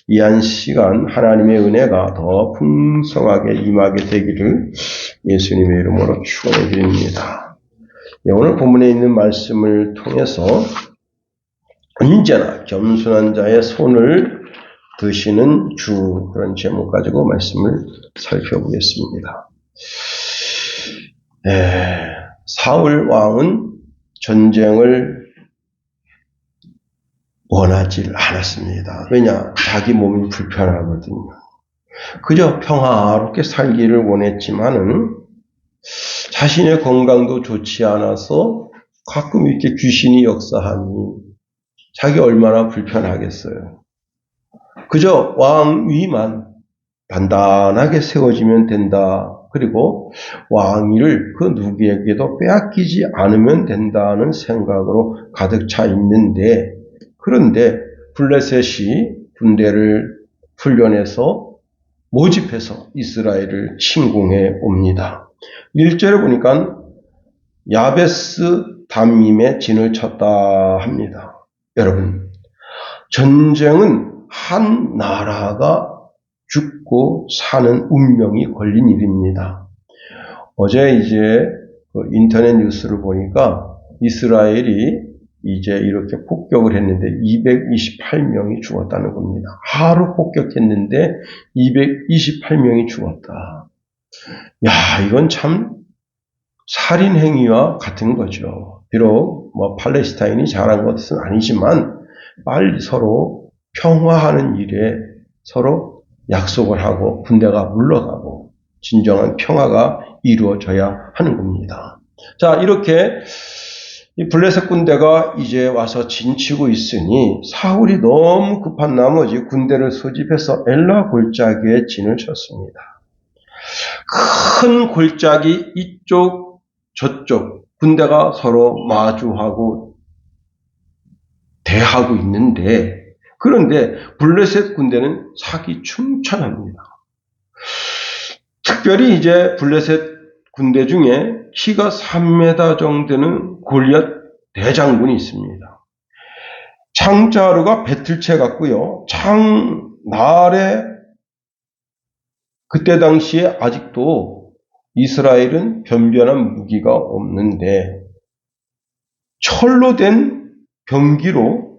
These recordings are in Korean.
이 한 시간 하나님의 은혜가 더 풍성하게 임하게 되기를 예수님의 이름으로 축원해 드립니다. 오늘 본문에 있는 말씀을 통해서 언제나 겸손한 자의 손을 드시는 주, 그런 제목 가지고 말씀을 살펴보겠습니다. 사울 왕은 전쟁을 원하지 않았습니다. 왜냐? 자기 몸이 불편하거든요. 그저 평화롭게 살기를 원했지만은 자신의 건강도 좋지 않아서 가끔 이렇게 귀신이 역사하니 자기 얼마나 불편하겠어요. 그저 왕위만 단단하게 세워지면 된다. 그리고 왕위를 그 누구에게도 빼앗기지 않으면 된다는 생각으로 가득 차 있는데, 그런데 블레셋이 군대를 훈련해서 모집해서 이스라엘을 침공해 옵니다. 1절에 보니까 야베스 담임에 진을 쳤다 합니다. 여러분, 전쟁은 한 나라가 죽고 사는 운명이 걸린 일입니다. 어제 이제 인터넷 뉴스를 보니까 이스라엘이 이제 이렇게 폭격을 했는데 228명이 죽었다는 겁니다. 하루 폭격했는데 228명이 죽었다. 야, 이건 참 살인행위와 같은 거죠. 비록 팔레스타인이 잘한 것은 아니지만 빨리 서로 평화하는 일에 서로 약속을 하고 군대가 물러가고 진정한 평화가 이루어져야 하는 겁니다. 자, 이렇게 이 블레셋 군대가 이제 와서 진치고 있으니 사울이 너무 급한 나머지 군대를 소집해서 엘라 골짜기에 진을 쳤습니다. 큰 골짜기 이쪽 저쪽 군대가 서로 마주하고 대하고 있는데, 그런데 블레셋 군대는 사기 충천합니다. 특별히 이제 블레셋 군대 중에 키가 3m 정도 되는 골리앗 대장군이 있습니다. 창자루가 배틀채 같고요. 창날에 그때 당시에 아직도 이스라엘은 변변한 무기가 없는데 철로 된 병기로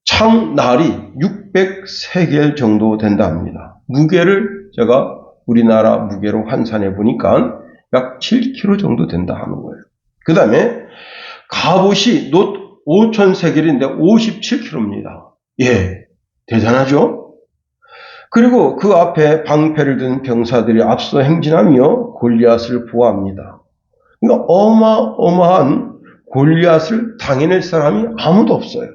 창날이 600세겔 정도 된다 합니다. 무게를 제가 우리나라 무게로 환산해 보니까 약 7kg 정도 된다 하는 거예요. 그 다음에 갑옷이 놋 5,000세겔인데 57kg입니다. 예, 대단하죠? 그리고 그 앞에 방패를 든 병사들이 앞서 행진하며 골리앗을 보호합니다. 그러니까 어마어마한 골리앗을 당해낼 사람이 아무도 없어요.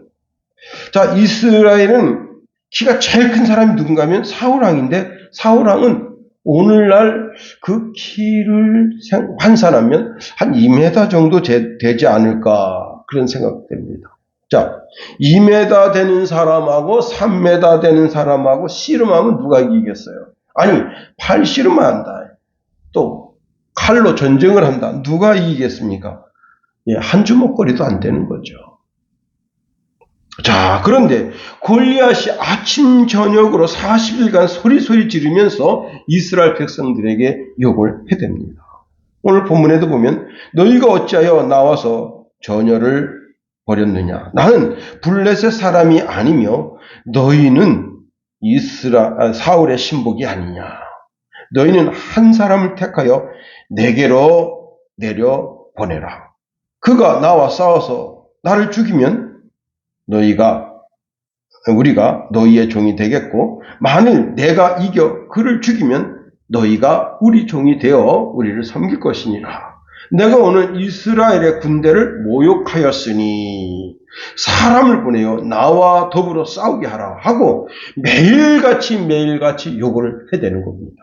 자, 이스라엘은 키가 제일 큰 사람이 누군가 하면 사울왕인데, 사울왕은 오늘날 그 키를 환산하면 한 2m 정도 되지 않을까, 그런 생각됩니다. 자, 2m 되는 사람하고 3m 되는 사람하고 씨름하면 누가 이기겠어요? 아니, 팔 씨름한다. 또 칼로 전쟁을 한다. 누가 이기겠습니까? 예, 한 주먹거리도 안 되는 거죠. 자, 그런데 골리앗이 아침 저녁으로 40일간 소리 지르면서 이스라엘 백성들에게 욕을 해댑니다. 오늘 본문에도 보면 너희가 어찌하여 나와서 전열을 버렸느냐? 나는 블레셋 사람이 아니며 너희는 사울의 신복이 아니냐? 너희는 한 사람을 택하여 내게로 내려보내라. 그가 나와 싸워서 나를 죽이면 우리가 너희의 종이 되겠고, 만일 내가 이겨 그를 죽이면 너희가 우리 종이 되어 우리를 섬길 것이니라. 내가 오늘 이스라엘의 군대를 모욕하였으니 사람을 보내어 나와 더불어 싸우게 하라 하고 매일같이 요구를 해대는 겁니다.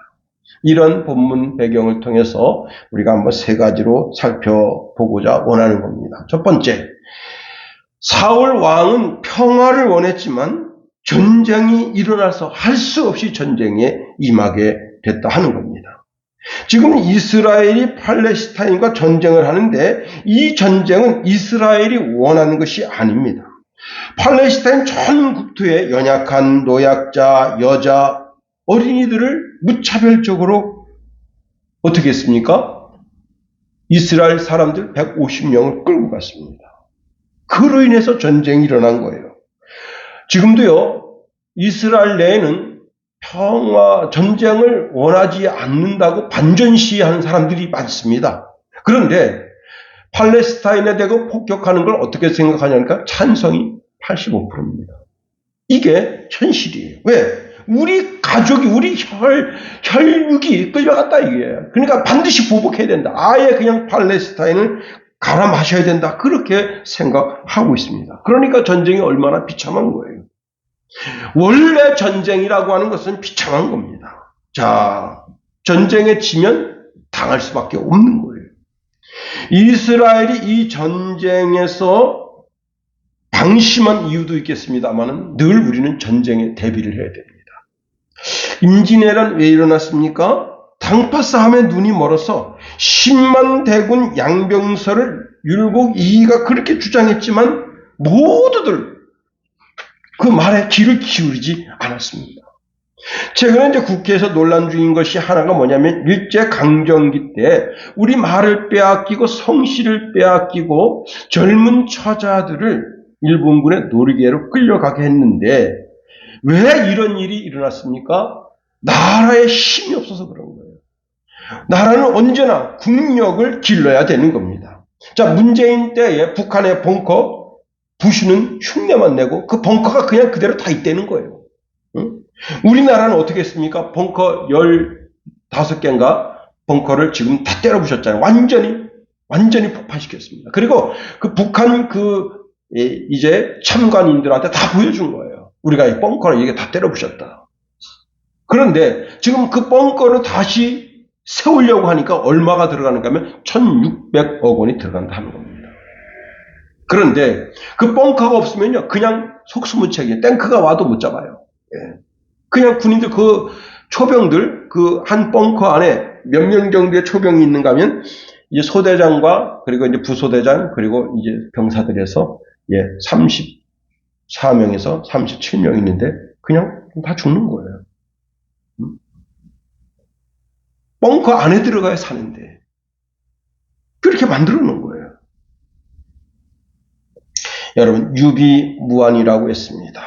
이런 본문 배경을 통해서 우리가 한번 세 가지로 살펴보고자 원하는 겁니다. 첫 번째, 사울 왕은 평화를 원했지만 전쟁이 일어나서 할 수 없이 전쟁에 임하게 됐다 하는 겁니다. 지금 이스라엘이 팔레스타인과 전쟁을 하는데 이 전쟁은 이스라엘이 원하는 것이 아닙니다. 팔레스타인 전 국토에 연약한 노약자, 여자, 어린이들을 무차별적으로 어떻게 했습니까? 이스라엘 사람들 150명을 끌고 갔습니다. 그로 인해서 전쟁이 일어난 거예요. 지금도요, 이스라엘 내에는 전쟁을 원하지 않는다고 반전시하는 사람들이 많습니다. 그런데 팔레스타인에 대고 폭격하는 걸 어떻게 생각하냐니까 찬성이 85%입니다. 이게 현실이에요. 왜? 우리 가족이, 우리 혈육이 끌려갔다 이게요. 그러니까 반드시 보복해야 된다. 아예 그냥 팔레스타인을 갈아 마셔야 된다. 그렇게 생각하고 있습니다. 그러니까 전쟁이 얼마나 비참한 거예요. 원래 전쟁이라고 하는 것은 비참한 겁니다. 자, 전쟁에 지면 당할 수밖에 없는 거예요. 이스라엘이 이 전쟁에서 방심한 이유도 있겠습니다만 늘 우리는 전쟁에 대비를 해야 됩니다. 임진왜란 왜 일어났습니까? 당파 싸움에 눈이 멀어서 10만 대군 양병설을 율곡 이이가 그렇게 주장했지만 모두들 그 말에 귀를 기울이지 않았습니다. 최근에 이제 국회에서 논란 중인 것이 하나가 뭐냐면 일제강점기 때 우리 말을 빼앗기고 성씨를 빼앗기고 젊은 처자들을 일본군의 놀이개로 끌려가게 했는데 왜 이런 일이 일어났습니까? 나라에 힘이 없어서 그런 거예요. 나라는 언제나 국력을 길러야 되는 겁니다. 자, 문재인 때에 북한의 벙커 부시는 흉내만 내고 그 벙커가 그냥 그대로 다 있다는 거예요. 응? 우리나라는 어떻게 했습니까? 벙커 15개인가 벙커를 지금 다 때려 부셨잖아요. 완전히 폭파시켰습니다. 그리고 그 북한 이제 참관인들한테 다 보여준 거예요. 우리가 이 벙커를 이게 다 때려 부셨다. 그런데 지금 그 벙커를 다시 세우려고 하니까 얼마가 들어가는가 하면 1600억 원이 들어간다 하는 겁니다. 그런데 그 벙커가 없으면요, 그냥 속수무책이에요. 탱크가 와도 못 잡아요. 예. 그냥 군인들 그 초병들 그 한 벙커 안에 몇 명 정도의 초병이 있는가 하면 이제 소대장과 그리고 이제 부소대장 그리고 이제 병사들에서 34명에서 37명 있는데 그냥 다 죽는 거예요. 벙커 안에 들어가야 사는데 그렇게 만들어 놓은 거예요. 여러분, 유비무환이라고 했습니다.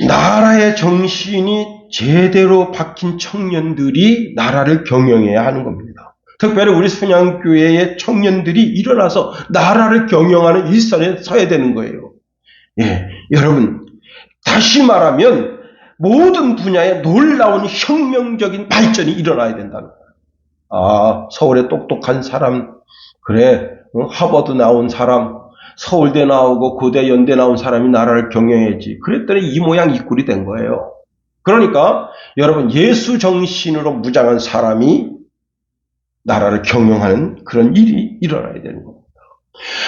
나라의 정신이 제대로 박힌 청년들이 나라를 경영해야 하는 겁니다. 특별히 우리 순양교회의 청년들이 일어나서 나라를 경영하는 일선에 서야 되는 거예요. 예, 여러분, 다시 말하면 모든 분야에 놀라운 혁명적인 발전이 일어나야 된다는 거예요. 아, 서울에 똑똑한 사람, 그래, 하버드 나온 사람, 서울대 나오고 고대 연대 나온 사람이 나라를 경영해야지. 그랬더니 이 모양 이 꼴이 된 거예요. 그러니까 여러분, 예수 정신으로 무장한 사람이 나라를 경영하는 그런 일이 일어나야 되는 겁니다.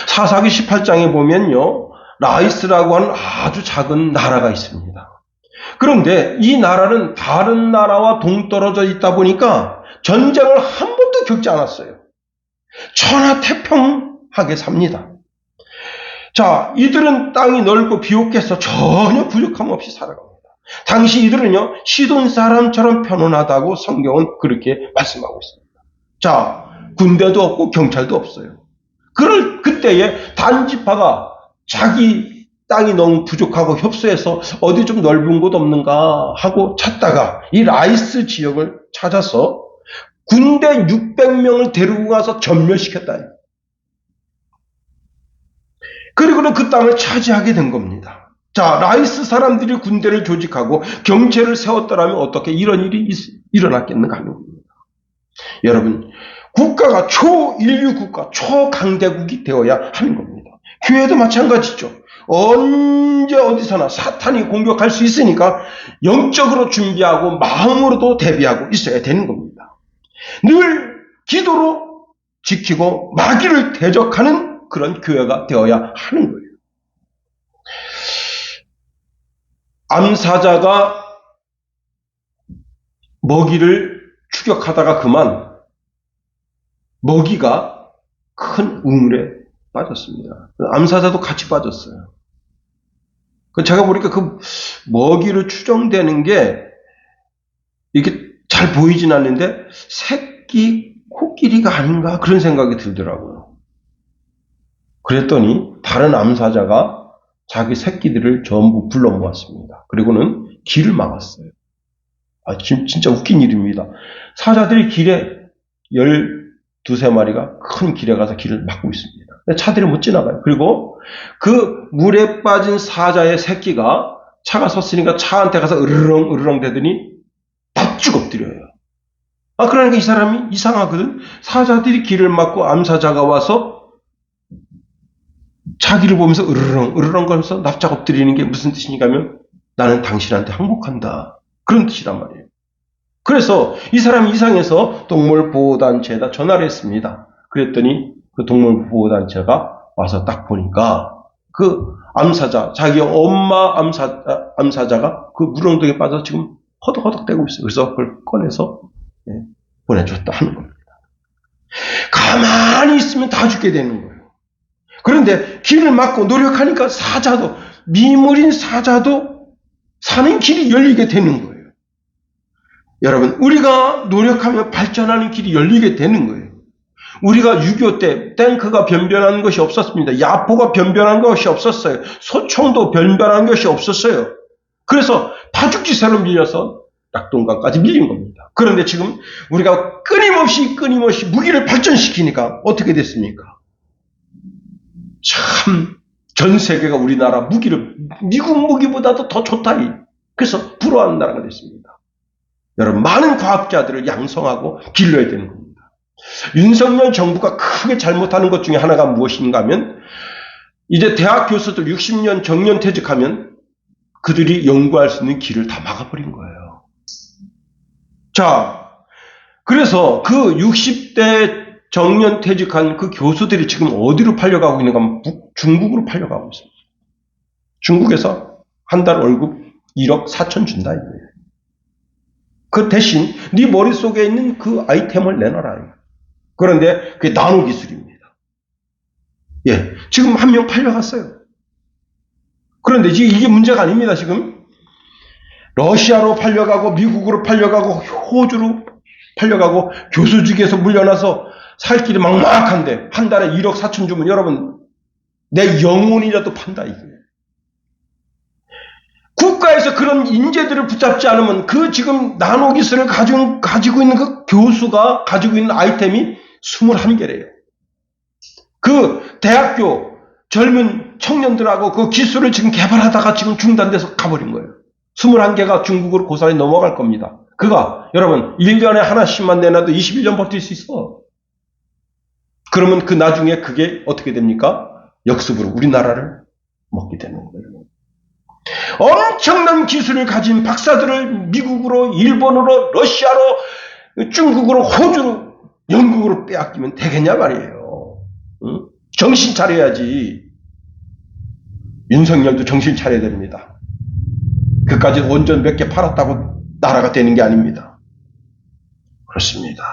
사사기 18장에 보면요, 라이스라고 하는 아주 작은 나라가 있습니다. 그런데 이 나라는 다른 나라와 동떨어져 있다 보니까 전쟁을 한 번도 겪지 않았어요. 천하태평하게 삽니다. 자, 이들은 땅이 넓고 비옥해서 전혀 부족함 없이 살아갑니다. 당시 이들은요, 시돈 사람처럼 편안하다고 성경은 그렇게 말씀하고 있습니다. 자, 군대도 없고 경찰도 없어요. 그때에 단지파가 자기 땅이 너무 부족하고 협소해서 어디 좀 넓은 곳 없는가 하고 찾다가 이 라이스 지역을 찾아서 군대 600명을 데리고 가서 전멸시켰다. 그리고는 그 땅을 차지하게 된 겁니다. 자, 라이스 사람들이 군대를 조직하고 경제를 세웠더라면 어떻게 이런 일이 일어났겠는가 하는 겁니다. 여러분, 국가가 초인류 국가, 초강대국이 되어야 하는 겁니다. 교회도 마찬가지죠. 언제 어디서나 사탄이 공격할 수 있으니까 영적으로 준비하고 마음으로도 대비하고 있어야 되는 겁니다. 늘 기도로 지키고 마귀를 대적하는 그런 교회가 되어야 하는 거예요. 암사자가 먹이를 추격하다가 그만 먹이가 큰 우물에 빠졌습니다. 암사자도 같이 빠졌어요. 제가 보니까 그 먹이로 추정되는 게 이게 잘 보이진 않는데 새끼 코끼리가 아닌가 그런 생각이 들더라고요. 그랬더니 다른 암사자가 자기 새끼들을 전부 불러 모았습니다. 그리고는 길을 막았어요. 진짜 웃긴 일입니다. 사자들이 길에 12~13마리가 큰 길에 가서 길을 막고 있습니다. 차들이 못 지나가요. 그리고 그 물에 빠진 사자의 새끼가 차가 섰으니까 차한테 가서 으르렁 대더니 납죽 엎드려요. 그러니까 이 사람이 이상하거든. 사자들이 길을 막고 암사자가 와서 자기를 보면서 으르렁 거면서 납작 엎드리는 게 무슨 뜻이냐 하면 나는 당신한테 항복한다. 그런 뜻이란 말이에요. 그래서 이 사람이 이상해서 동물보호단체에다 전화를 했습니다. 그랬더니 그 동물보호단체가 와서 딱 보니까 그 암사자, 자기 엄마 암사자가 그 물엉덩이에 빠져서 지금 허덕허덕대고 있어요. 그래서 그걸 꺼내서 보내줬다 하는 겁니다. 가만히 있으면 다 죽게 되는 거예요. 그런데 길을 막고 노력하니까 사자도, 미물인 사자도 사는 길이 열리게 되는 거예요. 여러분, 우리가 노력하며 발전하는 길이 열리게 되는 거예요. 우리가 6.25 때 탱크가 변변한 것이 없었습니다. 야포가 변변한 것이 없었어요. 소총도 변변한 것이 없었어요. 그래서 다죽지세로 밀려서 낙동강까지 밀린 겁니다. 그런데 지금 우리가 끊임없이 무기를 발전시키니까 어떻게 됐습니까? 참 전 세계가 우리나라 무기를 미국 무기보다도 더 좋다. 그래서 부러워하는 나라가 됐습니다. 여러분, 많은 과학자들을 양성하고 길러야 되는 겁니다. 윤석열 정부가 크게 잘못하는 것 중에 하나가 무엇인가 하면 이제 대학 교수들 60년 정년퇴직하면 그들이 연구할 수 있는 길을 다 막아버린 거예요. 자, 그래서 그 60대 정년퇴직한 그 교수들이 지금 어디로 팔려가고 있는가 하면 중국으로 팔려가고 있습니다. 중국에서 한 달 월급 1억 4천 준다 이거예요. 그 대신 네 머릿속에 있는 그 아이템을 내놔라. 그런데 그게 나노 기술입니다. 예, 지금 한 명 팔려갔어요. 그런데 지금 이게 문제가 아닙니다. 지금 러시아로 팔려가고 미국으로 팔려가고 호주로 팔려가고 교수직에서 물려나서 살 길이 막막한데 한 달에 1억 4천 주면 여러분 내 영혼이라도 판다 이거예요. 국가에서 그런 인재들을 붙잡지 않으면 그 지금 나노 기술을 가지고 있는 그 교수가 가지고 있는 아이템이 21개래요. 그 대학교 젊은 청년들하고 그 기술을 지금 개발하다가 지금 중단돼서 가버린 거예요. 21개가 중국으로 고사리 넘어갈 겁니다. 그가 여러분 1년에 하나씩만 내놔도 21년 버틸 수 있어. 그러면 그 나중에 그게 어떻게 됩니까? 역습으로 우리나라를 먹게 되는 거예요. 엄청난 기술을 가진 박사들을 미국으로, 일본으로, 러시아로, 중국으로, 호주로, 영국으로 빼앗기면 되겠냐 말이에요. 응? 정신 차려야지. 윤석열도 정신 차려야 됩니다. 그까지 원전 몇 개 팔았다고 나라가 되는 게 아닙니다. 그렇습니다.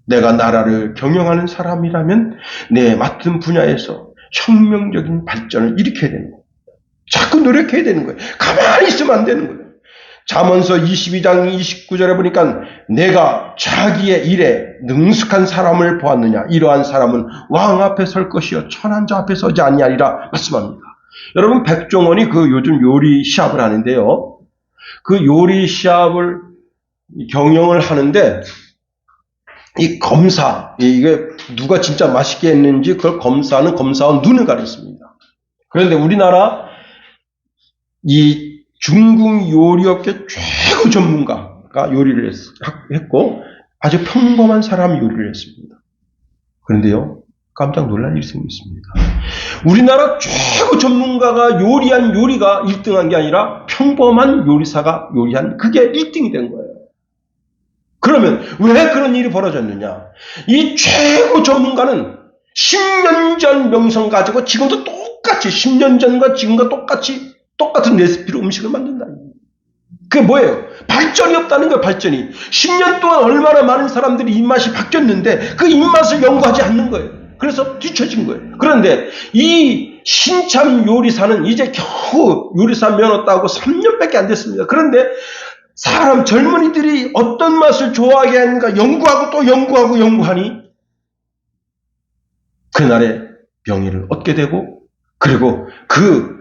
내가 나라를 경영하는 사람이라면 내 맡은 분야에서 혁명적인 발전을 일으켜야 되는 거예요. 자꾸 노력해야 되는 거예요. 가만히 있으면 안 되는 거예요. 잠언서 22장 29절에 보니까 내가 자기의 일에 능숙한 사람을 보았느냐. 이러한 사람은 왕 앞에 설 것이요 천한 자 앞에 서지 아니하리라 말씀합니다. 여러분 백종원이 그 요즘 요리 시합을 하는데요. 그 요리 시합을 경영을 하는데 이 검사, 이게 누가 진짜 맛있게 했는지 그걸 검사는 검사와 눈을 가렸습니다. 그런데 우리나라 이 중국 요리업계 최고 전문가가 요리를 했고 아주 평범한 사람이 요리를 했습니다. 그런데요, 깜짝 놀랄 일이 생겼습니다. 우리나라 최고 전문가가 요리한 요리가 1등한 게 아니라 평범한 요리사가 요리한 그게 1등이 된 거예요. 그러면 왜 그런 일이 벌어졌느냐? 이 최고 전문가는 10년 전 명성 가지고 지금도 똑같이 10년 전과 지금과 똑같은 레시피로 음식을 만든다. 그게 뭐예요? 발전이 없다는 거예요. 발전이. 10년 동안 얼마나 많은 사람들이 입맛이 바뀌었는데 그 입맛을 연구하지 않는 거예요. 그래서 뒤처진 거예요. 그런데 이 신참 요리사는 이제 겨우 요리사 면허 따고 3년밖에 안 됐습니다. 그런데 사람 젊은이들이 어떤 맛을 좋아하게 하는가 연구하고 또 연구하니 그날의 병의를 얻게 되고, 그리고 그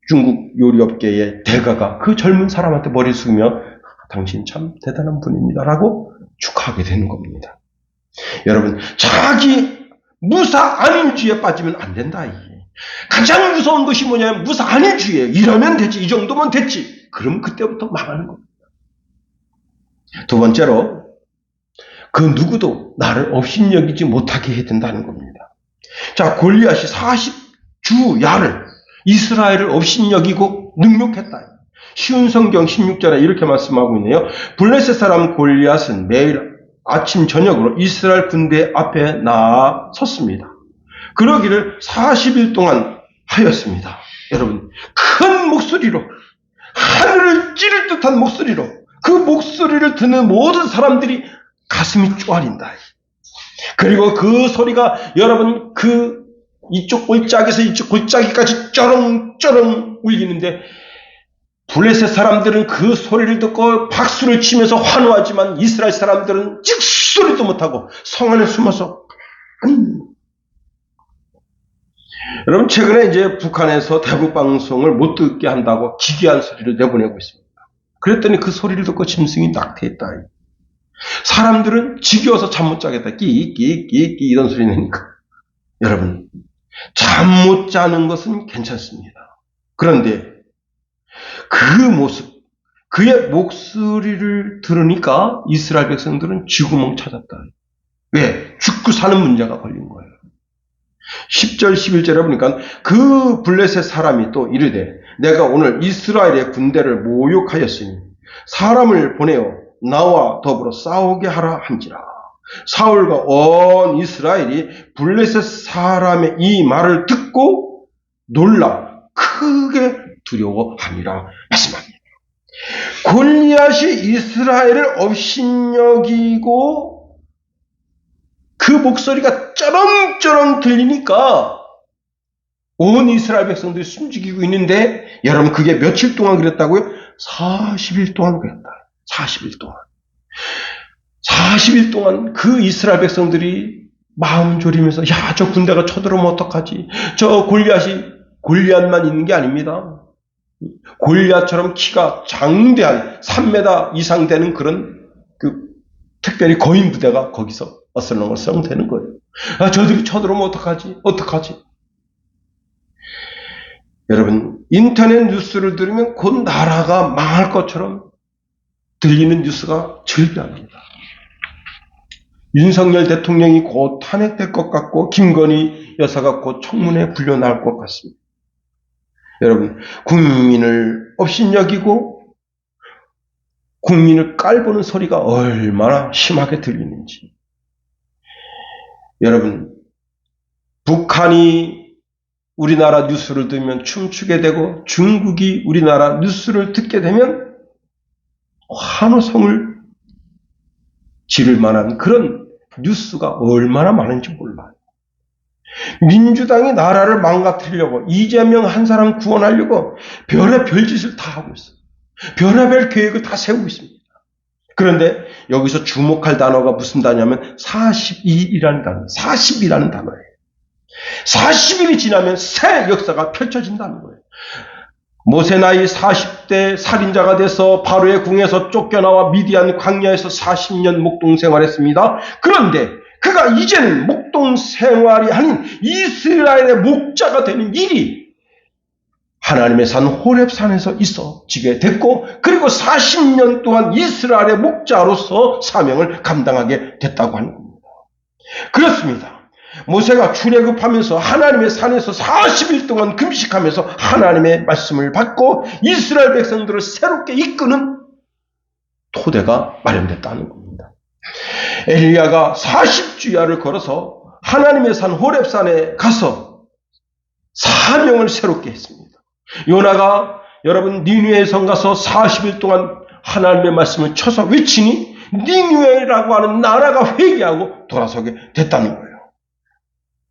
중국 요리업계의 대가가 그 젊은 사람한테 머리 숙이며 당신 참 대단한 분입니다라고 축하하게 되는 겁니다. 여러분, 자기 무사 안일주의에 빠지면 안 된다. 이게. 가장 무서운 것이 뭐냐면 무사 안일주의예요. 이러면 되지, 이 정도면 됐지. 그럼 그때부터 망하는 겁니다. 두 번째로, 그 누구도 나를 업신여기지 못하게 해야 된다는 겁니다. 자, 골리앗이 40주야를 이스라엘을 업신여기고 능욕했다. 쉬운 성경 16절에 이렇게 말씀하고 있네요. 블레셋 사람 골리앗은 매일 아침 저녁으로 이스라엘 군대 앞에 나아 섰습니다. 그러기를 40일 동안 하였습니다. 여러분, 큰 목소리로, 하늘을 찌를 듯한 목소리로, 그 목소리를 듣는 모든 사람들이 가슴이 쪼아린다. 그리고 그 소리가 여러분 그 이쪽 골짜기에서 이쪽 골짜기까지 쩌렁쩌렁 울리는데, 블레셋 사람들은 그 소리를 듣고 박수를 치면서 환호하지만 이스라엘 사람들은 찍소리도 못하고 성 안에 숨어서 여러분, 최근에 이제 북한에서 대북 방송을 못 듣게 한다고 기괴한 소리를 내보내고 있습니다. 그랬더니 그 소리를 듣고 짐승이 낙태했다. 사람들은 지겨워서 잠 못 자겠다. 끼 이런 소리 내니까. 여러분, 잠 못 자는 것은 괜찮습니다. 그런데 그 모습, 그의 목소리를 들으니까 이스라엘 백성들은 쥐구멍 찾았다. 왜? 죽고 사는 문제가 걸린 거예요. 10절 11절에 보니까 그 블레셋 사람이 또 이르되 내가 오늘 이스라엘의 군대를 모욕하였으니 사람을 보내어 나와 더불어 싸우게 하라 한지라. 사울과 온 이스라엘이 블레셋 사람의 이 말을 듣고 놀라 크게 두려워함이라 말씀합니다. 골리앗이 이스라엘을 업신여기고 그 목소리가 쩌렁쩌렁 들리니까 온 이스라엘 백성들이 숨죽이고 있는데, 여러분 그게 며칠 동안 그랬다고요? 40일 동안 그랬다. 40일 동안. 40일 동안 그 이스라엘 백성들이 마음 졸이면서 야, 저 군대가 쳐들어오면 어떡하지? 저 골리앗만 있는 게 아닙니다. 골리앗처럼 키가 장대한 3m 이상 되는 그런 특별히 거인 부대가 거기서 어슬렁어슬렁 되는 거예요. 아, 저들이 쳐들어오면 어떡하지? 여러분, 인터넷 뉴스를 들으면 곧 나라가 망할 것처럼 들리는 뉴스가 절묘합니다. 윤석열 대통령이 곧 탄핵될 것 같고 김건희 여사가 곧 청문회 불려나올 것 같습니다. 여러분, 국민을 업신여기고 국민을 깔보는 소리가 얼마나 심하게 들리는지. 여러분, 북한이 우리나라 뉴스를 들으면 춤추게 되고 중국이 우리나라 뉴스를 듣게 되면 환호성을 지를 만한 그런 뉴스가 얼마나 많은지 몰라요. 민주당이 나라를 망가뜨리려고, 이재명 한 사람 구원하려고 별의 별짓을 다 하고 있어요. 별의별 계획을 다 세우고 있습니다. 그런데 여기서 주목할 단어가 무슨 단어냐면 42이라는 단어, 40이라는 단어예요. 40일이 지나면 새 역사가 펼쳐진다는 거예요. 모세 나이 40대 살인자가 돼서 바로의 궁에서 쫓겨나와 미디안 광야에서 40년 목동 생활했습니다. 그런데 그가 이제는 목동 생활이 아닌 이스라엘의 목자가 되는 일이 하나님의 산 호렙산에서 있어지게 됐고, 그리고 40년 동안 이스라엘의 목자로서 사명을 감당하게 됐다고 하는 겁니다. 그렇습니다. 모세가 출애굽하면서 하나님의 산에서 40일 동안 금식하면서 하나님의 말씀을 받고 이스라엘 백성들을 새롭게 이끄는 토대가 마련됐다는 겁니다. 엘리야가 40주야를 걸어서 하나님의 산 호렙산에 가서 사명을 새롭게 했습니다. 요나가 여러분 니느웨 성 가서 40일 동안 하나님의 말씀을 쳐서 외치니 니느웨라고 하는 나라가 회개하고 돌아서게 됐다는 거예요.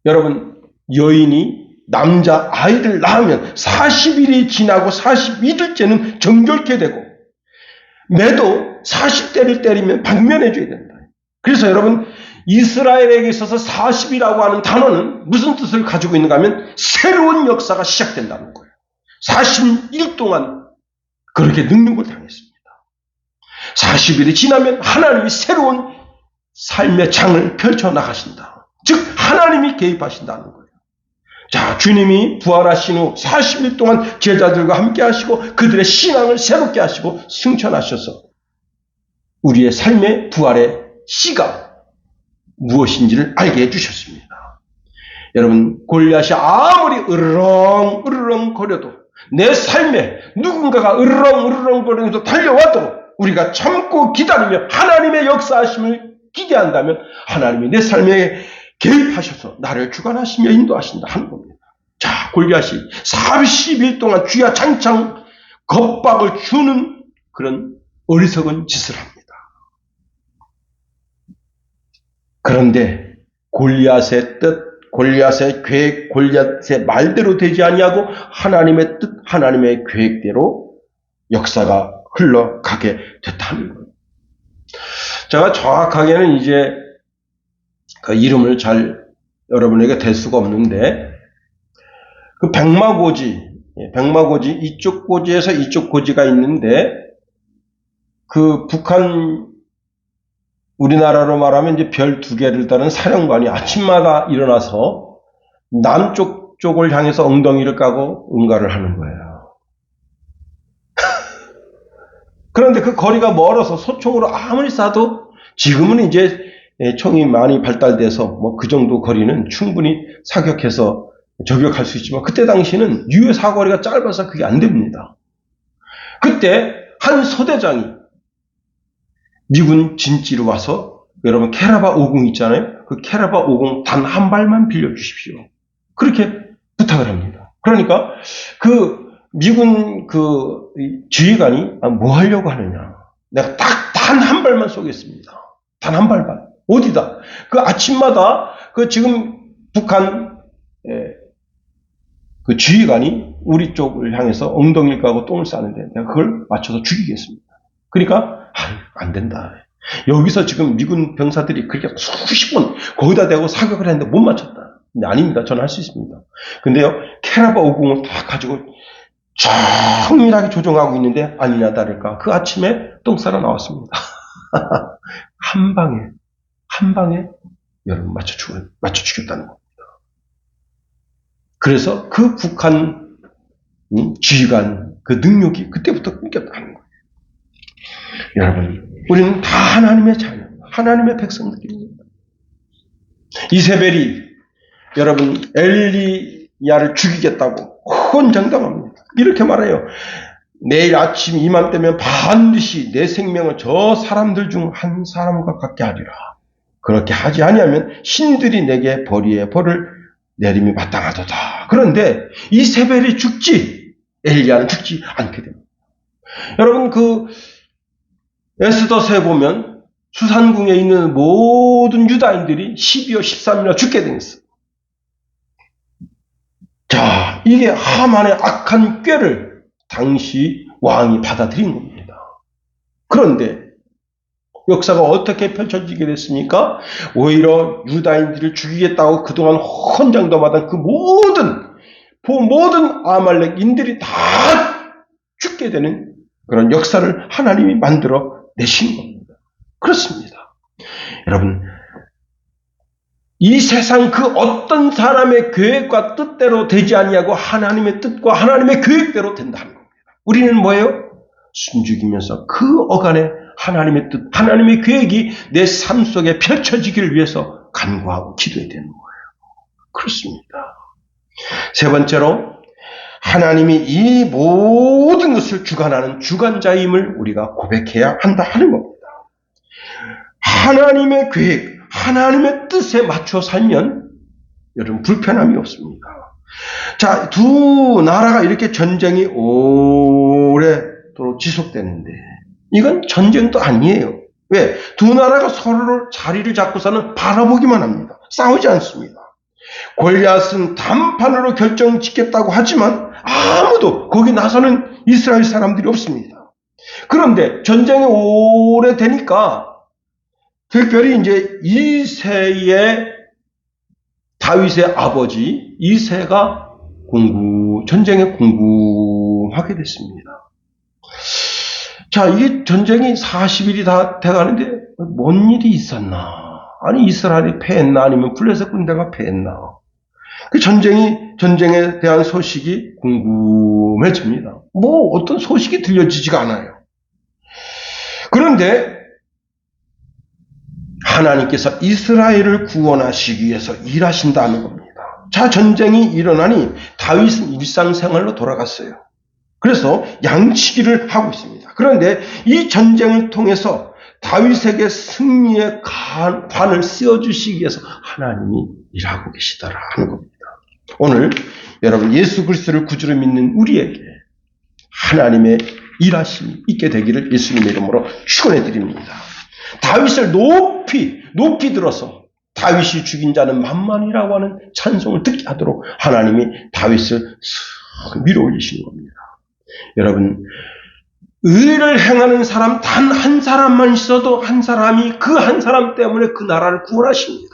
여러분, 여인이 남자 아이들 낳으면 40일이 지나고 42일째는 정결케 되고, 매도 40대를 때리면 방면해줘야 된다. 그래서 여러분, 이스라엘에게 있어서 40이라고 하는 단어는 무슨 뜻을 가지고 있는가 하면 새로운 역사가 시작된다는 거예요. 40일 동안 그렇게 능력을 당했습니다. 40일이 지나면 하나님이 새로운 삶의 장을 펼쳐나가신다. 즉 하나님이 개입하신다는 거예요. 자, 주님이 부활하신 후 40일 동안 제자들과 함께 하시고 그들의 신앙을 새롭게 하시고 승천하셔서 우리의 삶의 부활의 씨가 무엇인지를 알게 해주셨습니다. 여러분, 골리앗이 아무리 으르렁 거려도 내 삶에 누군가가 으르렁 거리면서 달려와도 우리가 참고 기다리며 하나님의 역사하심을 기대한다면 하나님이 내 삶에 개입하셔서 나를 주관하시며 인도하신다 하는 겁니다. 자, 골리앗이 40일 동안 쥐야창창 겁박을 주는 그런 어리석은 짓을 합니다. 그런데 골리앗의 뜻, 골리앗의 계획, 골리앗의 말대로 되지 아니하고 하나님의 뜻, 하나님의 계획대로 역사가 흘러가게 됐다는 거예요. 제가 정확하게는 이제 그 이름을 잘 여러분에게 댈 수가 없는데, 그 백마고지 이쪽 고지에서 이쪽 고지가 있는데, 그 북한, 우리나라로 말하면 이제 별 2개를 다는 사령관이 아침마다 일어나서 남쪽 쪽을 향해서 엉덩이를 까고 응가를 하는 거예요. 그런데 그 거리가 멀어서 소총으로 아무리 쏴도, 지금은 이제 총이 많이 발달돼서 뭐 그 정도 거리는 충분히 사격해서 저격할 수 있지만, 그때 당시는 유효 사거리가 짧아서 그게 안 됩니다. 그때 한 소대장이 미군 진지로 와서, 여러분 캐라바 50 있잖아요. 그 캐라바 50 단 한 발만 빌려주십시오. 그렇게 부탁을 합니다. 그러니까 그 미군 그 지휘관이 뭐 하려고 하느냐. 내가 딱 단 한 발만 쏘겠습니다. 단 한 발만. 어디다? 그 아침마다 그 지금 북한 그 지휘관이 우리 쪽을 향해서 엉덩이를 까고 똥을 싸는데 내가 그걸 맞춰서 죽이겠습니다. 그러니까 안 된다. 여기서 지금 미군 병사들이 그렇게 수십 번 거기다 대고 사격을 했는데 못 맞췄다. 근데 아닙니다. 저는 할 수 있습니다. 근데요, 캐라바 50을 다 가지고 정밀하게 조종하고 있는데 아니냐 다를까 그 아침에 똥 싸러 나왔습니다. 한 방에 여러분 맞춰 죽였다는 겁니다. 그래서 그 북한 지휘관 그 능력이 그때부터 끊겼다는 거예요. 여러분, 우리는 다 하나님의 자녀, 하나님의 백성들입니다. 이세벨이 여러분 엘리야를 죽이겠다고 혼장담합니다. 이렇게 말해요. 내일 아침 이맘때면 반드시 내 생명을 저 사람들 중 한 사람과 같게 하리라. 그렇게 하지 아니하면 신들이 내게 벌이의 벌을 내림이 마땅하도다. 그런데 이세벨이 죽지, 엘리야는 죽지 않게 됩니다. 여러분, 그 에스더서에 보면 수산궁에 있는 모든 유다인들이 12월 13일날 죽게 되었어요. 자, 이게 하만의 악한 꾀를 당시 왕이 받아들인 겁니다. 그런데 역사가 어떻게 펼쳐지게 됐습니까? 오히려 유다인들을 죽이겠다고 그동안 헌장도마다 그 모든 아말렉인들이 다 죽게 되는 그런 역사를 하나님이 만들어 내신 겁니다. 그렇습니다. 여러분, 이 세상 그 어떤 사람의 계획과 뜻대로 되지 아니하고 하나님의 뜻과 하나님의 계획대로 된다는 겁니다. 우리는 뭐예요? 숨죽이면서 그 어간에 하나님의 뜻, 하나님의 계획이 내 삶 속에 펼쳐지기를 위해서 간구하고 기도해야 되는 거예요. 그렇습니다. 세 번째로, 하나님이 이 모든 것을 주관하는 주관자임을 우리가 고백해야 한다 하는 겁니다. 하나님의 계획, 하나님의 뜻에 맞춰 살면 여러분 불편함이 없습니다. 자, 두 나라가 이렇게 전쟁이 오래도록 지속되는데 이건 전쟁도 아니에요. 왜? 두 나라가 서로를 자리를 잡고서는 바라보기만 합니다. 싸우지 않습니다. 골리앗은 단판으로 결정 짓겠다고 하지만 아무도 거기 나서는 이스라엘 사람들이 없습니다. 그런데 전쟁이 오래되니까 특별히 이제 이새의 다윗의 아버지 이새가 전쟁에 궁금하게 됐습니다. 자, 이게 전쟁이 40일이 다 돼가는데 뭔 일이 있었나? 아니 이스라엘이 패했나? 아니면 블레셋 군대가 패했나? 그 전쟁에 대한 소식이 궁금해집니다. 뭐 어떤 소식이 들려지지가 않아요. 그런데 하나님께서 이스라엘을 구원하시기 위해서 일하신다는 겁니다. 자, 전쟁이 일어나니 다윗은 일상생활로 돌아갔어요. 그래서 양치기를 하고 있습니다. 그런데 이 전쟁을 통해서 다윗에게 승리의 관을 씌워주시기 위해서 하나님이 일하고 계시더라 하는 겁니다. 오늘 여러분 예수 그리스도를 구주로 믿는 우리에게 하나님의 일하심이 있게 되기를 예수님의 이름으로 축원해 드립니다. 다윗을 높이 들어서 다윗이 죽인 자는 만만이라고 하는 찬송을 듣게 하도록 하나님이 다윗을 밀어 올리시는 겁니다. 여러분, 의를 행하는 사람 단 한 사람만 있어도 한 사람이 그 한 사람 때문에 그 나라를 구원하십니다.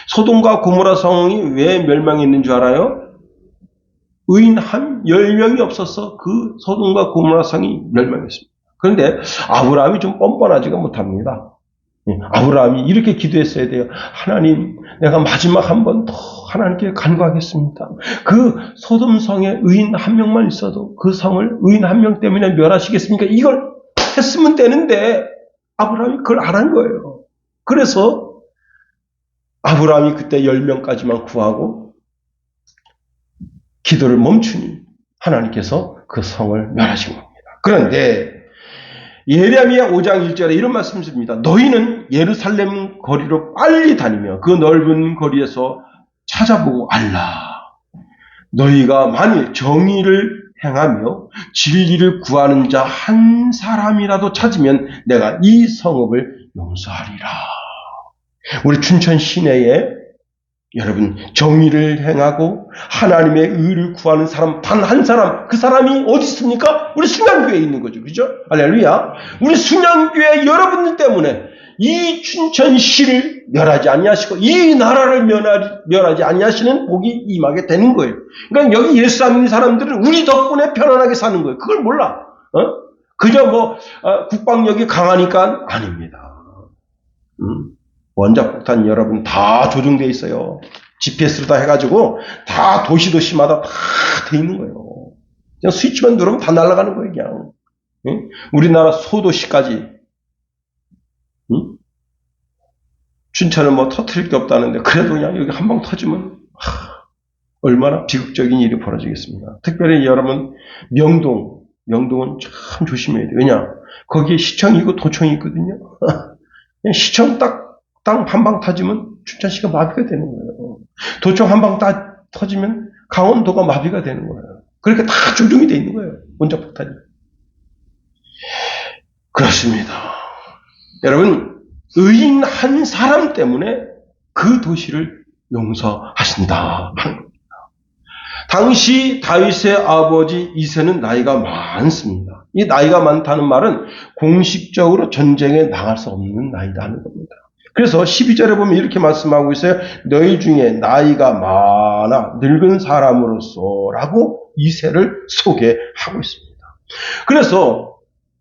소돔과 고모라 성이 왜 멸망했는 줄 알아요? 의인 10명이 없어서 그 소돔과 고모라 성이 멸망했습니다. 그런데 아브라함이 좀 뻔뻔하지가 못합니다. 아브라함이 이렇게 기도했어야 돼요. 하나님, 내가 마지막 한 번 더 하나님께 간구하겠습니다. 그 소돔성에 의인 1명만 있어도 그 성을 의인 1명 때문에 멸하시겠습니까? 이걸 했으면 되는데 아브라함이 그걸 안 한 거예요. 그래서 아브라함이 그때 10명까지만 구하고 기도를 멈추니 하나님께서 그 성을 멸하신 겁니다. 그런데 예레미야 5장 1절에 이런 말씀을 씁니다. 너희는 예루살렘 거리로 빨리 다니며 그 넓은 거리에서 찾아보고 알라. 너희가 만일 정의를 행하며 진리를 구하는 자 한 사람이라도 찾으면 내가 이 성읍을 용서하리라. 우리 춘천 시내에 여러분 정의를 행하고 하나님의 의를 구하는 사람 단 한 사람, 그 사람이 어디 있습니까? 우리 순양교회에 있는 거죠. 그죠? 할렐루야. 우리 순양교회 여러분들 때문에 이 춘천시를 멸하지 아니하시고 이 나라를 멸하지 아니하시는 복이 임하게 되는 거예요. 그러니까 여기 예수 안 믿는 사람들은 우리 덕분에 편안하게 사는 거예요. 그걸 몰라. 그저 국방력이 강하니까 아닙니다. 원자폭탄 여러분 다 조정되어 있어요. GPS로 다 해가지고 다 도시마다 다 돼 있는 거예요. 그냥 스위치만 누르면 다 날아가는 거예요. 그냥. 응? 우리나라 소도시까지. 응? 춘천은 뭐 터뜨릴 게 없다는데 그래도 그냥 여기 한 방 터지면 얼마나 비극적인 일이 벌어지겠습니다. 특별히 여러분 명동은 참 조심해야 돼요. 왜냐? 거기에 시청이 있고 도청이 있거든요. 시청 땅 한 방 터지면 춘천시가 마비가 되는 거예요. 도청 한 방 터지면 강원도가 마비가 되는 거예요. 그러니까 다 조정이 돼 있는 거예요. 원자폭탄이. 그렇습니다. 여러분, 의인 한 사람 때문에 그 도시를 용서하신다 하는 겁니다. 당시 다윗의 아버지 이새는 나이가 많습니다. 이 나이가 많다는 말은 공식적으로 전쟁에 나갈 수 없는 나이라는 겁니다. 그래서 12절에 보면 이렇게 말씀하고 있어요. 너희 중에 나이가 많아 늙은 사람으로서 라고 이새를 소개하고 있습니다. 그래서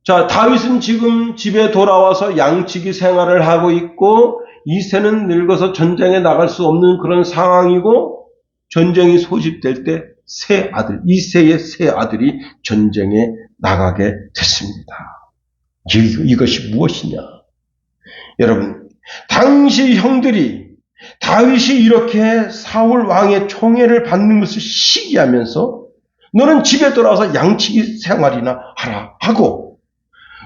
자, 다윗은 지금 집에 돌아와서 양치기 생활을 하고 있고 이새는 늙어서 전쟁에 나갈 수 없는 그런 상황이고 전쟁이 소집될 때 이새의 세 아들이 전쟁에 나가게 됐습니다. 이것이 무엇이냐? 여러분, 당시 형들이 다윗이 이렇게 사울 왕의 총애를 받는 것을 시기하면서 너는 집에 돌아와서 양치기 생활이나 하라 하고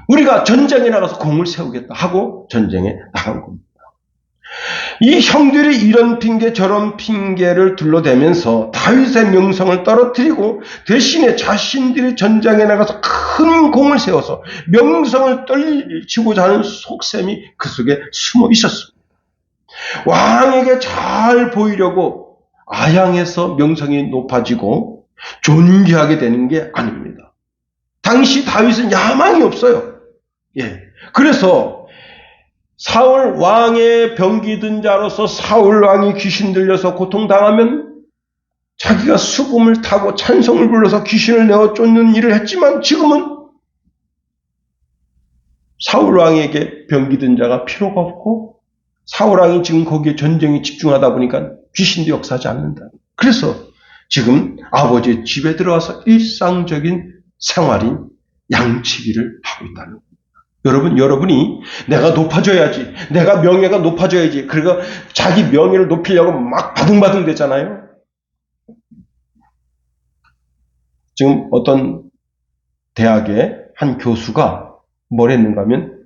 우리가 전쟁에 나가서 공을 세우겠다 하고 전쟁에 나간 겁니다. 이 형들이 이런 핑계 저런 핑계를 둘러대면서 다윗의 명성을 떨어뜨리고 대신에 자신들이 전쟁에 나가서 큰 공을 세워서 명성을 떨치고자 하는 속셈이 그 속에 숨어 있었습니다. 왕에게 잘 보이려고 아양에서 명성이 높아지고 존귀하게 되는 게 아닙니다. 당시 다윗은 야망이 없어요. 예. 그래서 사울 왕의 병기든 자로서 사울 왕이 귀신 들려서 고통당하면 자기가 수금을 타고 찬송을 불러서 귀신을 내어 쫓는 일을 했지만 지금은 사울 왕에게 병기든 자가 필요가 없고 사울 왕이 지금 거기에 전쟁에 집중하다 보니까 귀신도 역사하지 않는다. 그래서 지금 아버지의 집에 들어가서 일상적인 생활인 양치기를 하고 있다는 겁니다. 여러분이 내가 높아져야지, 내가 명예가 높아져야지, 그러니까 자기 명예를 높이려고 막 바둥바둥 되잖아요. 지금 어떤 대학의 한 교수가 뭘 했는가 하면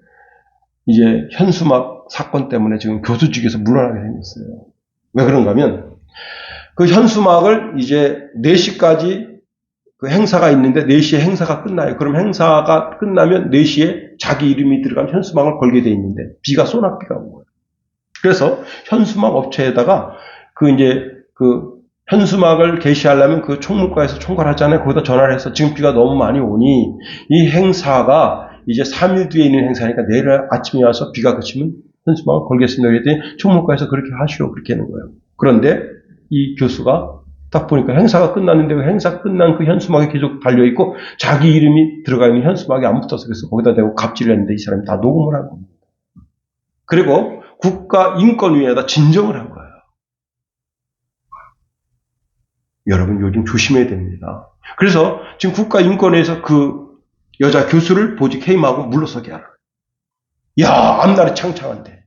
이제 현수막 사건 때문에 지금 교수직에서 물러나게 생겼어요. 왜 그런가 하면 그 현수막을 이제 4시까지 그 행사가 있는데 4시에 행사가 끝나요. 그럼 행사가 끝나면 4시에 자기 이름이 들어간 현수막을 걸게 돼 있는데 비가 소낙비가 온 거예요. 그래서 현수막 업체에다가 그 현수막을 게시하려면 그 총무과에서 총괄하잖아요. 거기다 전화를 해서 지금 비가 너무 많이 오니 이 행사가 이제 3일 뒤에 있는 행사니까 내일 아침에 와서 비가 그치면 현수막을 걸겠습니다. 그랬더니 총무과에서 그렇게 하시오. 그렇게 하는 거예요. 그런데 이 교수가 딱 보니까 행사가 끝났는데 그 행사 끝난 그 현수막이 계속 달려있고 자기 이름이 들어가 있는 현수막이 안 붙어서 그래서 거기다 대고 갑질을 했는데 이 사람이 다 녹음을 한 겁니다. 그리고 국가인권위에다 진정을 한 거예요. 여러분 요즘 조심해야 됩니다. 그래서 지금 국가인권위에서 그 여자 교수를 보직 해임하고 물러서게 하라. 야, 앞날이 창창한데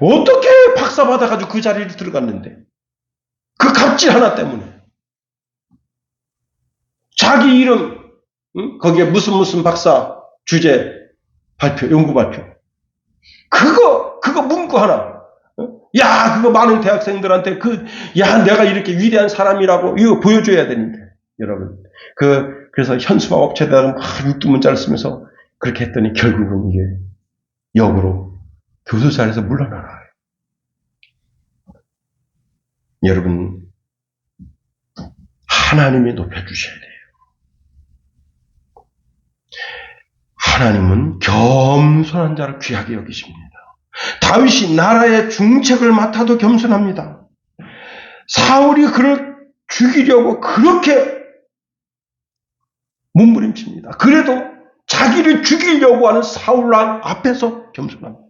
어떻게 박사 받아가지고 그 자리를 들어갔는데 그 갑질 하나 때문에 자기 이름 거기에 무슨 박사 주제 발표 연구 발표 그거 문구 하나 야 그거 많은 대학생들한테 야 내가 이렇게 위대한 사람이라고 이거 보여줘야 되는데 여러분 그래서 현수막 업체에다가 막 육두문자를 쓰면서 그렇게 했더니 결국은 이게 역으로 교수 자리에서 물러나라. 여러분 하나님이 높여주셔야 돼요. 하나님은 겸손한 자를 귀하게 여기십니다. 다윗이 나라의 중책을 맡아도 겸손합니다. 사울이 그를 죽이려고 그렇게 몸부림칩니다. 그래도 자기를 죽이려고 하는 사울왕 앞에서 겸손합니다.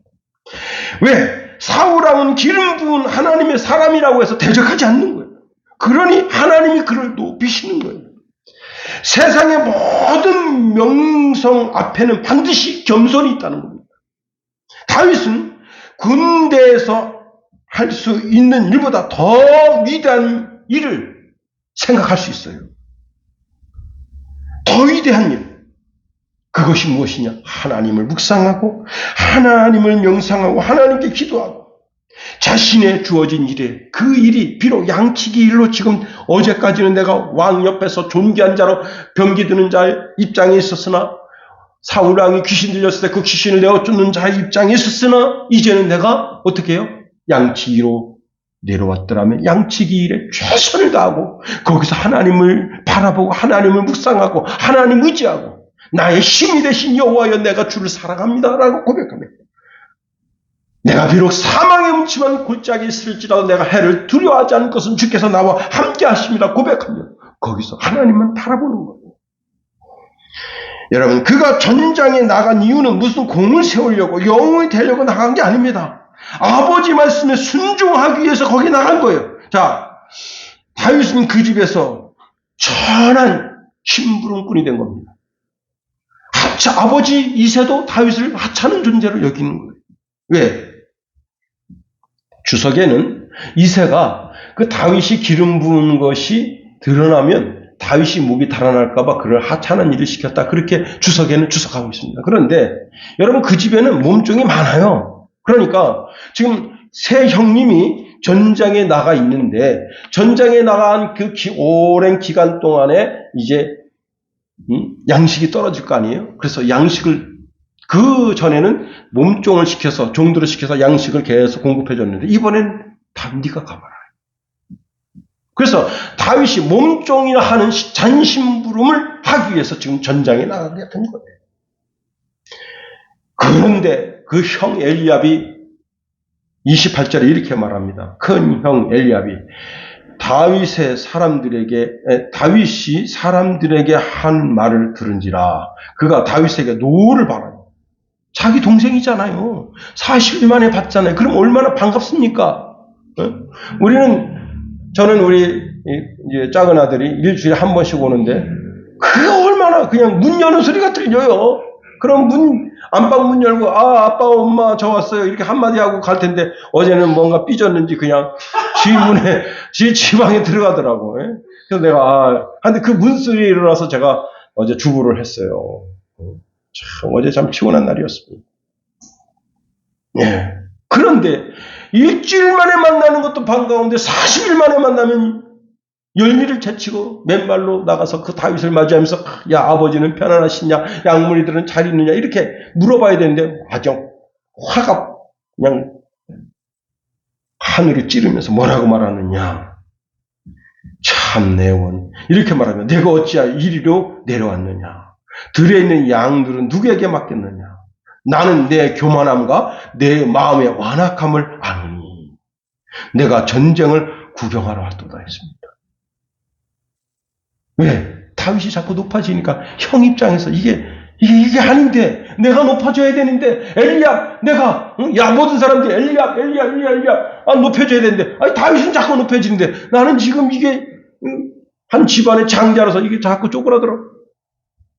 왜? 사울왕은 기름 부은 하나님의 사람이라고 해서 대적하지 않는 거예요. 그러니 하나님이 그를 높이시는 거예요. 세상의 모든 명성 앞에는 반드시 겸손이 있다는 겁니다. 다윗은 군대에서 할 수 있는 일보다 더 위대한 일을 생각할 수 있어요. 더 위대한 일. 그것이 무엇이냐? 하나님을 묵상하고 하나님을 명상하고 하나님께 기도하고 자신의 주어진 일에 그 일이 비록 양치기 일로 지금 어제까지는 내가 왕 옆에서 존귀한 자로 병기 드는 자의 입장에 있었으나 사울왕이 귀신 들렸을 때 그 귀신을 내어 쫓는 자의 입장에 있었으나 이제는 내가 어떻게 해요? 양치기로 내려왔더라면 양치기 일에 최선을 다하고 거기서 하나님을 바라보고 하나님을 묵상하고 하나님 의지하고 나의 힘이 되신 여호와여 내가 주를 사랑합니다라고 고백합니다. 내가 비록 사망의 음침한 골짜기에 있을지라도 내가 해를 두려워하지 않을 것은 주께서 나와 함께 하십니다 고백하며 거기서 하나님만 바라보는 거예요. 여러분 그가 전장에 나간 이유는 무슨 공을 세우려고 영웅이 되려고 나간 게 아닙니다. 아버지 말씀에 순종하기 위해서 거기 나간 거예요. 자, 다윗은 그 집에서 천한 심부름꾼이 된 겁니다. 아버지 이새도 다윗을 하찮은 존재로 여기는 거예요. 왜? 주석에는 이새가 그 다윗이 기름 부은 것이 드러나면 다윗이 목이 달아날까봐 그를 하찮은 일을 시켰다. 그렇게 주석에는 주석하고 있습니다. 그런데 여러분 그 집에는 몸종이 많아요. 그러니까 지금 세 형님이 전장에 나가 있는데 전장에 나간 그 오랜 기간 동안에 이제 양식이 떨어질 거 아니에요? 그래서 양식을 그 전에는 몸종을 시켜서 종들을 시켜서 양식을 계속 공급해 줬는데 이번엔 네가 가봐라. 그래서 다윗이 몸종이라 하는 잔심부름을 하기 위해서 지금 전장에 나가게 된 거예요. 그런데 그 형 엘리압이 28절에 이렇게 말합니다. 큰 형 엘리압이 다윗이 사람들에게 한 말을 들은지라 그가 다윗에게 노를 바라요. 자기 동생이잖아요. 40일 만에 봤잖아요. 그럼 얼마나 반갑습니까? 저는 우리 이제 작은 아들이 일주일에 한 번씩 오는데 그게 얼마나 그냥 문 여는 소리가 들려요. 그럼 안방 문 열고 아빠 엄마 저 왔어요 이렇게 한마디 하고 갈 텐데 어제는 뭔가 삐졌는지 그냥 지 지방에 들어가더라고. 그래서 내가 근데 그 문소리에 일어나서 제가 어제 주부를 했어요. 어제 참 피곤한 날이었습니다. 예. 그런데 일주일 만에 만나는 것도 반가운데 40일 만에 만나면 열미를 제치고 맨발로 나가서 그 다윗을 맞이하면서 야 아버지는 편안하시냐 양무리들은 잘 있느냐 이렇게 물어봐야 되는데 아주 화가 그냥 하늘을 찌르면서 뭐라고 말하느냐 참 내 원 이렇게 말하면 내가 어찌하여 이리로 내려왔느냐 들에 있는 양들은 누구에게 맡겼느냐 나는 내 교만함과 내 마음의 완악함을 아느니 내가 전쟁을 구경하러 왔도다 했습니다. 왜? 다윗이 자꾸 높아지니까 형 입장에서 이게 아닌데 내가 높아져야 되는데 엘리압 내가 야 모든 사람들이 엘리압 높여줘야 되는데 아니 다윗은 자꾸 높여지는데 나는 지금 이게 한 집안의 장자라서 이게 자꾸 쪼그라들어.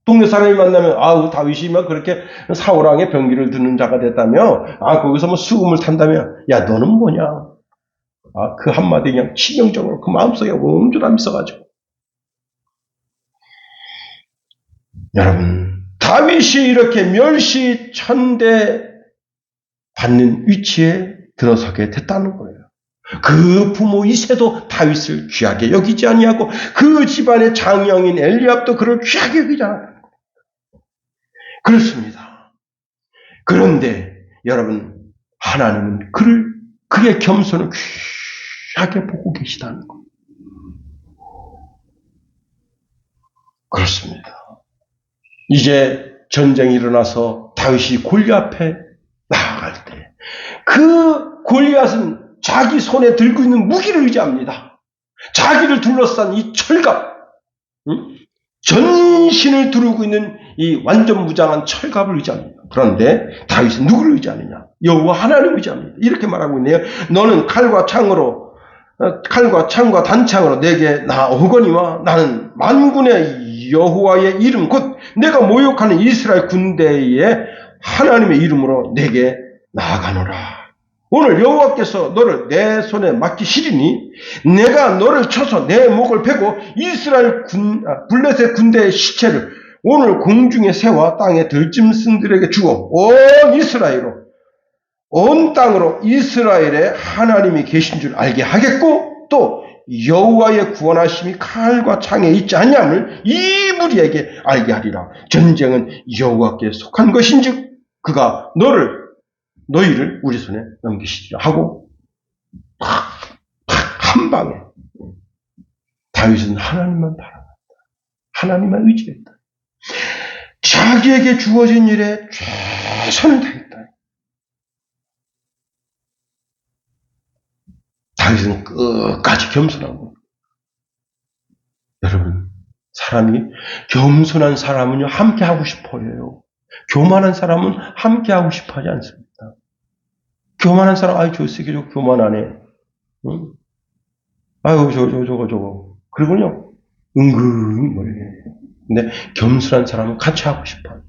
동네 사람이 만나면 다윗이 막 그렇게 사울왕의 병기를 드는 자가 됐다며 거기서 뭐 수금을 탄다며 야 너는 뭐냐 그 한마디 그냥 치명적으로 그 마음속에 온전함이 있어가지고 여러분 다윗이 이렇게 멸시천대 받는 위치에 들어서게 됐다는 거예요. 그 부모 이새도 다윗을 귀하게 여기지 아니하고 그 집안의 장형인 엘리압도 그를 귀하게 여기지 않았다. 그렇습니다. 그런데 여러분 하나님은 그의 겸손을 귀하게 보고 계시다는 겁니다. 그렇습니다. 이제 전쟁이 일어나서 다윗이 골리앗 앞에 나아갈 때 그 골리앗은 자기 손에 들고 있는 무기를 의지합니다. 자기를 둘러싼 이 철갑, 전신을 두르고 있는 이 완전 무장한 철갑을 의지합니다. 그런데 다윗은 누구를 의지하느냐? 여호와 하나님을 의지합니다. 이렇게 말하고 있네요. 너는 칼과 창과 단창으로 내게 나오거니와 나는 만군의 여호와의 이름 곧 내가 모욕하는 이스라엘 군대의 하나님의 이름으로 내게 나아가노라. 오늘 여호와께서 너를 내 손에 맡기시리니 내가 너를 쳐서 내 목을 베고 이스라엘 블레셋 군대의 시체를 오늘 공중의 새와 땅의 들짐승들에게 주어 온 이스라엘로 온 땅으로 이스라엘의 하나님이 계신 줄 알게 하겠고 또 여호와의 구원하심이 칼과 창에 있지 아니함을 이 무리에게 알게 하리라. 전쟁은 여호와께 속한 것인즉 그가 너희를 우리 손에 넘기시리라 하고 한 방에 다윗은 하나님만 바라봤다. 하나님만 의지했다. 자기에게 주어진 일에 최선을 다했다. 다윗은 끝까지 겸손하고 여러분 겸손한 사람은요 함께 하고 싶어요. 교만한 사람은 함께 하고 싶어하지 않습니다. 교만한 사람 저 새끼 저 교만하네. 응? 저거 그리고요 은근히 멀리. 근데 겸손한 사람은 같이 하고 싶어요.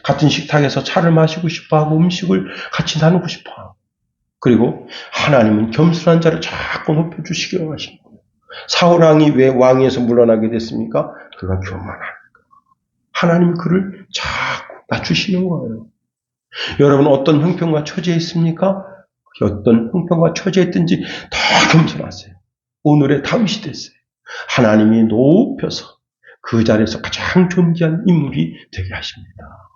같은 식탁에서 차를 마시고 싶어하고 음식을 같이 나누고 싶어요. 그리고 하나님은 겸손한 자를 자꾸 높여주시기로 하신 거예요. 사울왕이 왜 왕위에서 물러나게 됐습니까? 그가 교만하니까. 하나님이 그를 자꾸 낮추시는 거예요. 여러분 어떤 형편과 처지에 있습니까? 어떤 형편과 처지에 있든지 더 겸손하세요. 오늘의 다윗이 됐어요. 하나님이 높여서 그 자리에서 가장 존귀한 인물이 되게 하십니다.